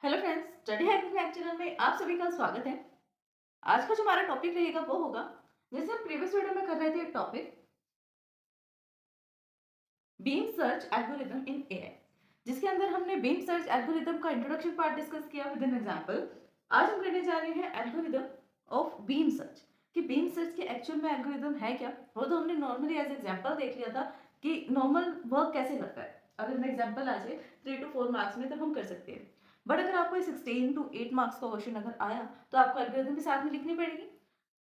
Hello friends, study hacking hack channel में आप सभी का स्वागत है। आज का जो हमारा टॉपिक रहेगा वो होगा, जैसे हम प्रीवियस वीडियो में कर रहे थे एक टॉपिक बीम सर्च एल्गोरिथम इन एआई, जिसके अंदर हमने बीम सर्च एल्गोरिथम का इंट्रोडक्शन पार्ट डिस्कस किया विद एन एग्जांपल। आज हम करने जा रहे हैं एल्गोरिथम ऑफ बीम सर्च कि बीम सर्च के एक्चुअल में एल्गोरिथम है क्या। वो तो हमने नॉर्मली एज एग्जांपल देख लिया था कि नॉर्मल वर्क कैसे करता है। अगर मैं एग्जांपल आ जाए 3 to 4 मार्क्स में, तब हम कर सकते हैं। बट अगर आपको 16 to 8 मार्क्स का क्वेश्चन अगर आया तो आपको एल्गोरिथम भी साथ में लिखनी पड़ेगी।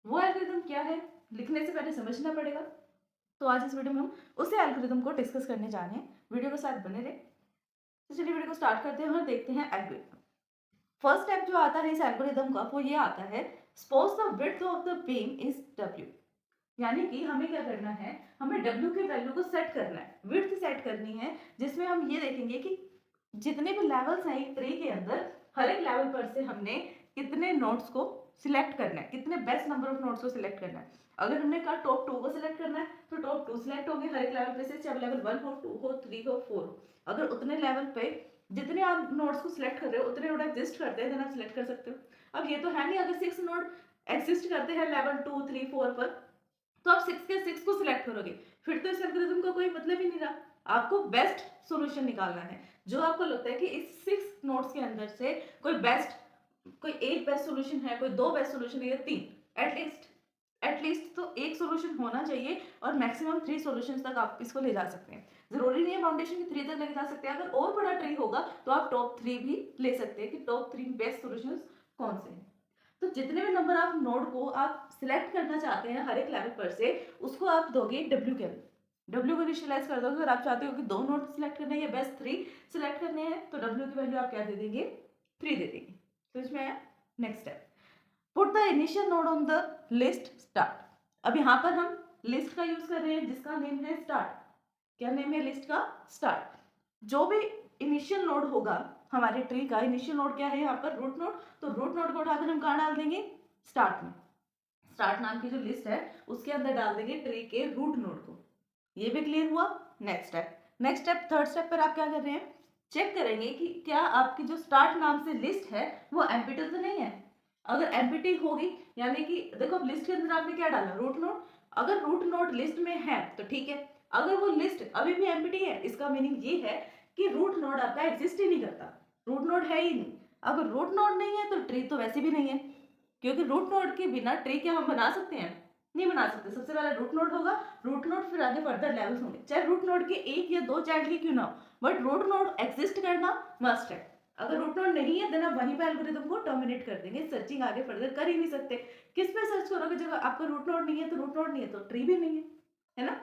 वो एल्गोरिथम क्या है, लिखने से पहले समझना पड़ेगा। तो आज इस वीडियो में हम उसी एल्गोरिथम को डिस्कस करने जा रहे हैं। वीडियो के साथ बने रहे। तो चलिए वीडियो को स्टार्ट करते हैं और देखते हैं एल्गोरिथम। फर्स्ट स्टेप जो आता है इस एल्गोरिथम का वो ये आता है, suppose the width of the beam is W. यानी कि हमें क्या करना है, हमें डब्ल्यू की वैल्यू को सेट करना है, विड्थ सेट करनी है, जिसमें हम ये देखेंगे कि जितने भी लेवल्स हैं एक ट्री के अंदर, हर एक लेवल पर से हमने कितने नोड्स को सिलेक्ट करना है, कितने बेस्ट नंबर ऑफ नोड्स को सिलेक्ट करना है। अगर हमने कहा टॉप 2 को सिलेक्ट करना है तो टॉप 2 सिलेक्ट होंगे हर एक लेवल पे से, चाहे लेवल 1 हो, 2 हो, 3 हो, 4 हो। अगर उतने लेवल पे जितने आप नोड्स को सिलेक्ट कर रहे हो उतने नोड एग्जिस्ट करते हैं, देन आप सिलेक्ट कर सकते हो। अब ये तो है नहीं, अगर 6 नोड एग्जिस्ट करते हैं लेवल 2, 3, 4 पर, तो आप 6 के 6 को सिलेक्ट करोगे, फिर तो इस एल्गोरिथम का कोई मतलब ही नहीं रहा। आपको बेस्ट सॉल्यूशन निकालना है, जो आपको लगता है कि इस 6 नोड्स के अंदर से कोई बेस्ट, कोई एक बेस्ट सॉल्यूशन है, कोई दो बेस्ट सॉल्यूशन है या तीन, एटलीस्ट तो एक सॉल्यूशन होना चाहिए और मैक्सिमम 3 सॉल्यूशंस तक आप इसको ले जा सकते हैं। जरूरी नहीं है फाउंडेशन की 3 तक ले जा सकते हैं। अगर और बड़ा ट्री होगा तो आप टॉप 3 भी ले सकते हैं कि टॉप 3 बेस्ट सॉल्यूशंस कौन से हैं। तो जितने भी नंबर ऑफ नोड को आप सिलेक्ट करना चाहते हैं हर एक लेवल पर से, उसको आप दोगे डब्ल्यू के वैल्यू। डब्ल्यू को इनिशियलाइज कर दोगे। अगर आप चाहते हो कि 2 नोड सिलेक्ट करने हैं या बेस्ट 3 सिलेक्ट करने हैं तो डब्ल्यू की वैल्यू आप क्या दे देंगे, 3 दे देंगे। तो इसमें आया next step, put the initial node on the list start. अब यहाँ पर हम लिस्ट का यूज कर रहे हैं जिसका नेम है स्टार्ट। क्या नेम है लिस्ट का, स्टार्ट। जो भी इनिशियल नोड होगा हमारे ट्री का, इनिशियल नोड क्या है यहाँ पर, रूट नोड। तो रूट नोड को उठाकर हम कहाँ डाल देंगे, स्टार्ट में। स्टार्ट नाम की जो लिस्ट है उसके अंदर डाल देंगे ट्री के रूट नोड को। ये भी क्लियर हुआ। नेक्स्ट स्टेप थर्ड स्टेप पर आप क्या कर रहे हैं, चेक करेंगे कि क्या आपकी जो स्टार्ट नाम से लिस्ट है वो एम्प्टी तो नहीं है। अगर एम्प्टी होगी, यानी कि देखो अब लिस्ट के अंदर आपने क्या डाला, रूट नोड। अगर रूट नोड लिस्ट में है तो ठीक है। अगर वो लिस्ट अभी भी एम्प्टी है, इसका मीनिंग ये है कि रूट नोड आपका एग्जिस्ट ही नहीं करता, रूट नोड है ही नहीं। अगर रूट नोड नहीं है तो ट्री तो वैसे भी नहीं है, क्योंकि रूट नोड के बिना ट्री क्या हम बना सकते हैं, नहीं बना सकते। सबसे पहले रूट नोड होगा, रूट नोड फिर आगे फर्दर लेवल्स होंगे, चाहे रूट नोड के एक या दो चाइल्ड ही क्यों ना हो, बट रूट नोड एग्जिस्ट करना मस्ट है। अगर रूट नोड नहीं है देन आप वहीं पे एल्गोरिथम को टर्मिनेट कर देंगे, सर्चिंग आगे फर्दर कर ही नहीं सकते। किस पे सर्च करोगे, जब आपका रूट नोड नहीं है तो रूट नोड नहीं है तो ट्री भी नहीं है ना।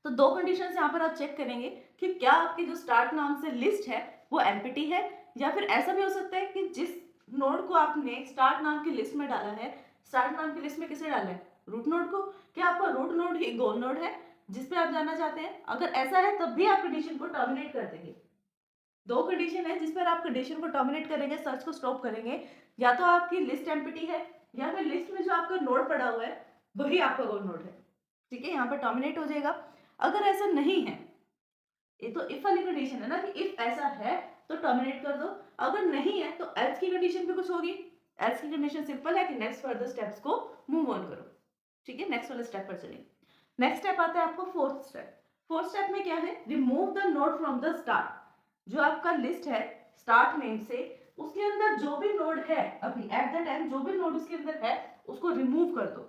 तो दो कंडीशंस यहाँ पर आप चेक करेंगे कि क्या आपकी जो स्टार्ट नाम से लिस्ट है वो एम्प्टी है, या फिर ऐसा भी हो सकता है कि जिस नोड को आपने स्टार्ट नाम की लिस्ट में डाला है, स्टार्ट नाम की लिस्ट में किसे डाला है, रूट नोड को। क्या आपका रूट नोड ही गोल नोड है जिसपे आप जाना चाहते हैं। अगर ऐसा है तब भी आप कंडीशन को टर्मिनेट कर देंगे। दो कंडीशन है जिस पर आप कंडीशन को टर्मिनेट करेंगे, सर्च को स्टॉप करेंगे। या तो आपकी लिस्ट एम्प्टी है, या फिर लिस्ट में जो आपका नोड पड़ा हुआ है वही आपका गोल नोड है। ठीक है, यहाँ पर टर्मिनेट हो जाएगा। अगर ऐसा नहीं है, ये तो इफ वाली कंडीशन है ना कि इफ ऐसा है तो टर्मिनेट कर दो, अगर नहीं है तो एल्स की कंडीशन भी कुछ होगी। एल्स की कंडीशन सिंपल है कि नेक्स्ट फर्दर स्टेप्स को मूव ऑन करो। ठीक है, नेक्स्ट वाले स्टेप पर चलिए। नेक्स्ट स्टेप आता है आपको फोर्थ स्टेप। फोर्थ स्टेप में क्या है, remove the node from the start. जो आपका लिस्ट है स्टार्ट नेम से, उसके अंदर जो भी नोड है अभी एट द टाइम, जो भी नोड उसके अंदर है उसको रिमूव कर दो।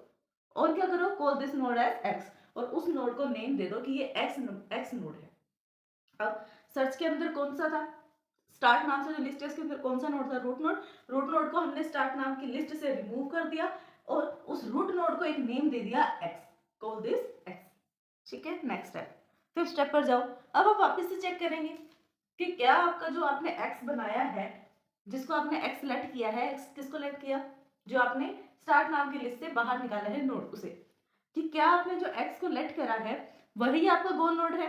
और क्या करो, call this node as X, और उस नोड को नेम दे दो कि ये एक्स नोड है। अब सर्च के अंदर कौन सा था, स्टार्ट नाम से जो लिस्ट है उसके अंदर कौन सा नोड था, रूट नोड। रूट नोड को हमने स्टार्ट नाम की लिस्ट से रिमूव कर दिया और उस रूट नोड को एक नेम दे दिया एक्स, कॉल दिस एक्स। ठीक है, नेक्स्ट स्टेप, फिफ्थ स्टेप पर जाओ। अब आप वापस से चेक करेंगे कि क्या आपका जो आपने एक्स बनाया है, जिसको आपने एक्स सेलेक्ट किया है, एक्स किसको सेलेक्ट किया, जो आपने स्टार्ट नाम की लिस्ट से बाहर निकाला है नोड उसे, कि क्या आपने जो एक्स को लेट करा है वही आपका गोल नोड है।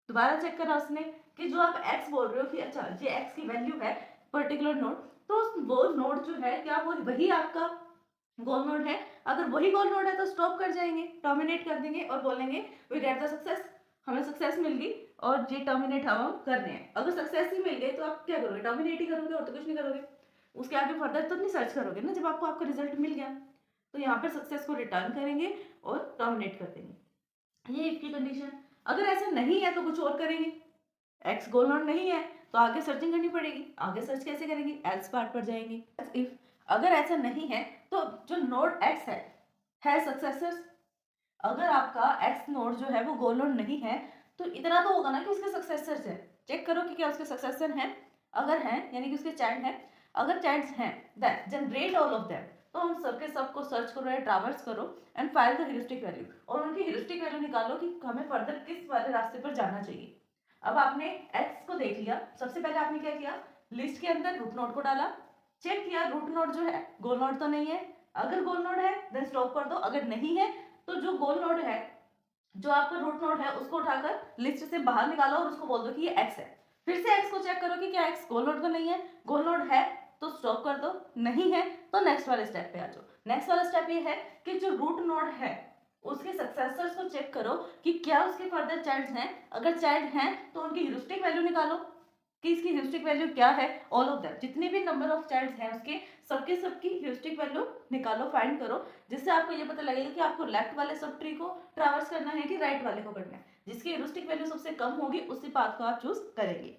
दोबारा चेक करा उसने कि जो आप एक्स बोल रहे हो कि अच्छा ये एक्स की वैल्यू है पर्टिकुलर नोड, तो वो नोड जो है क्या वो वही आपका गोल नोड है। अगर वही गोल नोड है तो स्टॉप कर जाएंगे, टर्मिनेट कर देंगे और बोलेंगे वी गेट द सक्सेस, हमें सक्सेस मिल गई और ये टर्मिनेट हम करने हैं। अगर सक्सेस ही मिल गई तो आप क्या करोगे, टर्मिनेट ही करोगे और तो कुछ नहीं करोगे, उसके आगे फर्दर तो नहीं सर्च करोगे ना जब आपको आपका रिजल्ट मिल गया। तो यहाँ पर सक्सेस को रिटर्न करेंगे और टर्मिनेट कर देंगे, ये इफ की कंडीशन। अगर ऐसा नहीं है तो कुछ और करेंगे, एक्स गोल नोड नहीं है तो आगे सर्चिंग करनी पड़ेगी, आगे सर्च कैसे करेंगे, एल्स पार्ट पर जाएंगे। इफ अगर ऐसा नहीं है तो जो नोड एक्स है सक्सेसर्स, अगर आपका एक्स नोड जो है वो गोल नोड नहीं है तो इतना तो होगा ना कि उसके सक्सेसर्स है, चेक करो कि क्या उसके सक्सेसर हैं, अगर हैं यानी कि उसके चाइल्ड हैं, अगर चाइल्ड्स हैं then generate all of them, तो उन सबके सबको सर्च करो या ट्रैवर्स करो and find the heuristic value, और उनकी ह्यूरिस्टिक वैल्यू निकालो कि हमें फर्दर किस वाले रास्ते पर जाना चाहिए। अब आपने x को देख लिया, सबसे पहले आपने क्या किया, लिस्ट के अंदर रूट नोड को डाला, चेक किया रूट नोड जो है गोल नोड तो नहीं है, अगर गोल नोड है देन स्टॉप कर दो, अगर नहीं है तो जो गोल नोड है, जो आपका रूट नोड है उसको उठाकर लिस्ट से बाहर निकालो और उसको बोल दो कि ये x है। फिर से x को चेक करो कि क्या x गोल नोड तो नहीं है, गोल नोड है तो स्टॉप कर दो, नहीं है तो नेक्स्ट वाले स्टेप पे आ जाओ। नेक्स्ट वाला स्टेप ये है कि जो रूट नोड है उसके सक्सेसर्स को चेक करो कि क्या उसके फर्दर चाइल्ड्स हैं, अगर चाइल्ड हैं तो उनकी ह्यूरिस्टिक वैल्यू निकालो कि इसकी ह्यूरिस्टिक वैल्यू क्या है, ऑल ऑफ दैट जितने भी नंबर ऑफ चाइल्ड्स हैं उसके सबकी ह्यूरिस्टिक वैल्यू निकालो, फाइंड करो, जिससे आपको ये पता लगेगा कि आपको लेफ्ट वाले सब ट्री को ट्रैवर्स करना है कि राइट वाले को करना है, जिसकी ह्यूरिस्टिक वैल्यू सबसे कम होगी उसी पाथ को आप चूज करेंगे।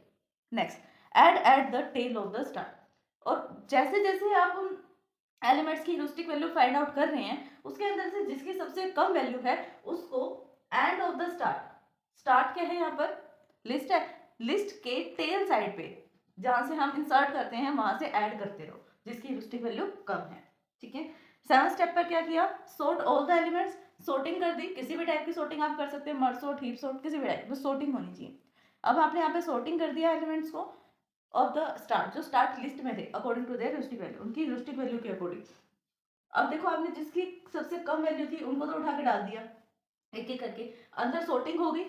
Next, add at the tail of the star, और जैसे जैसे आप उन एलिमेंट्स की ह्यूरिस्टिक वैल्यू फाइंड आउट कर रहे हैं उसके अंदर से जिसकी सबसे कम वैल्यू है उसको end of the start, start क्या है यहाँ पर, लिस्ट है, लिस्ट के टेल साइड पे जहां से हम इंसर्ट करते हैं वहां से ऐड करते रहो जिसकी ह्यूरिस्टिक वैल्यू कम है। ठीक है, 7th स्टेप पर क्या किया, sort all the elements, sorting कर दी, किसी भी टाइप की सॉर्टिंग आप कर सकते हैं, मर्ज सॉर्ट, हीप सॉर्ट, किसी भी टाइप की सॉर्टिंग होनी चाहिए। अब आपने यहाँ पे सॉर्टिंग कर दिया एलिमेंट्स को ऑफ द स्टार्ट, जो स्टार्ट लिस्ट में थे according to their heuristic value, उनकी ह्यूरिस्टिक वैल्यू के अकॉर्डिंग। अब देखो आपने जिसकी सबसे कम वैल्यू थी उनको तो उठा के डाल दिया एक एक करके, अंदर सॉर्टिंग हो गई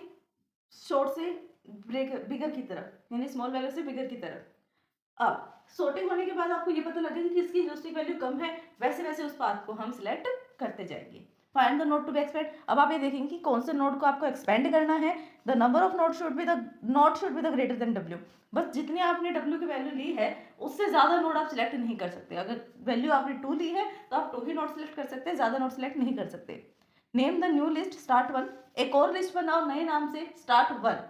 शॉर्ट से बिगर की तरफ, यानी स्मॉल वैल्यू से बिगर की तरफ। अब सॉर्टिंग होने के बाद आपको ये पता लगेगा कि इसकी ह्यूरिस्टिक वैल्यू कम है, वैसे वैसे उस पाथ को हम सिलेक्ट करते जाएंगे। Find the node to be expand, अब आप ये देखेंगे कि कौन से नोड को आपको एक्सपेंड करना है, the number of node should be the not should be the greater than w, बस जितनी आपने w की वैल्यू ली है उससे ज़्यादा नोड आप सिलेक्ट नहीं कर सकते, अगर वैल्यू आपने 2 ली है तो आप 2 ही नोड सिलेक्ट कर सकते हैं, ज़्यादा नोड सिलेक्ट नहीं कर सकते। Name the new list start 1, एक और लिस्ट बनाओ नए नाम से स्टार्ट 1,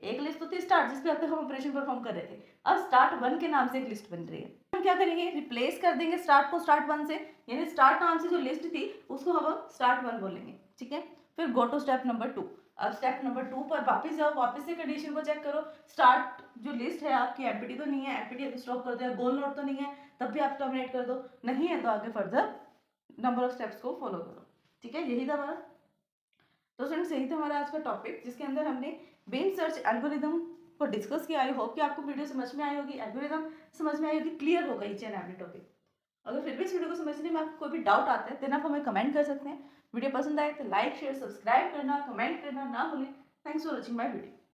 एक लिस्ट तो थी स्टार्ट जिस पे अब तक हम ऑपरेशन परफॉर्म कर रहे थे, अब स्टार्ट 1 के नाम से एक लिस्ट बन रही है, हम क्या करेंगे, रिप्लेस कर देंगे स्टार्ट को स्टार्ट 1 से, यानी स्टार्ट नाम से जो लिस्ट थी उसको हम स्टार्ट 1 बोलेंगे। ठीक है, फिर गो टू स्टेप नंबर 2, अब स्टेप नंबर 2 पर वापस जाओ, वापस से कंडीशन को चेक करो, स्टार्ट जो लिस्ट है आपकी एम्प्टी तो नहीं है, एम्प्टी अभी स्टॉप कर दो, गोल नोड तो नहीं है तब भी आप टर्मिनेट कर दो, नहीं है तो आगे फर्दर नंबर ऑफ स्टेप्स को फॉलो करो। ठीक है, यही था हमारा, तो फ्रेंड्स यही था हमारा आज का टॉपिक जिसके अंदर हमने बीम सर्च एल्गोरिदम को डिस्कस किया। आई होप कि आपको वीडियो समझ में आई होगी, एल्गोरिदम समझ में आई होगी, क्लियर होगा ईच एंड एवरी टॉपिक। अगर फिर भी इस वीडियो को समझने में आपको कोई भी डाउट आता है देन आप हमें कमेंट कर सकते हैं। वीडियो पसंद आए तो लाइक शेयर सब्सक्राइब करना, कमेंट करना ना भूलें। Thanks for watching my video.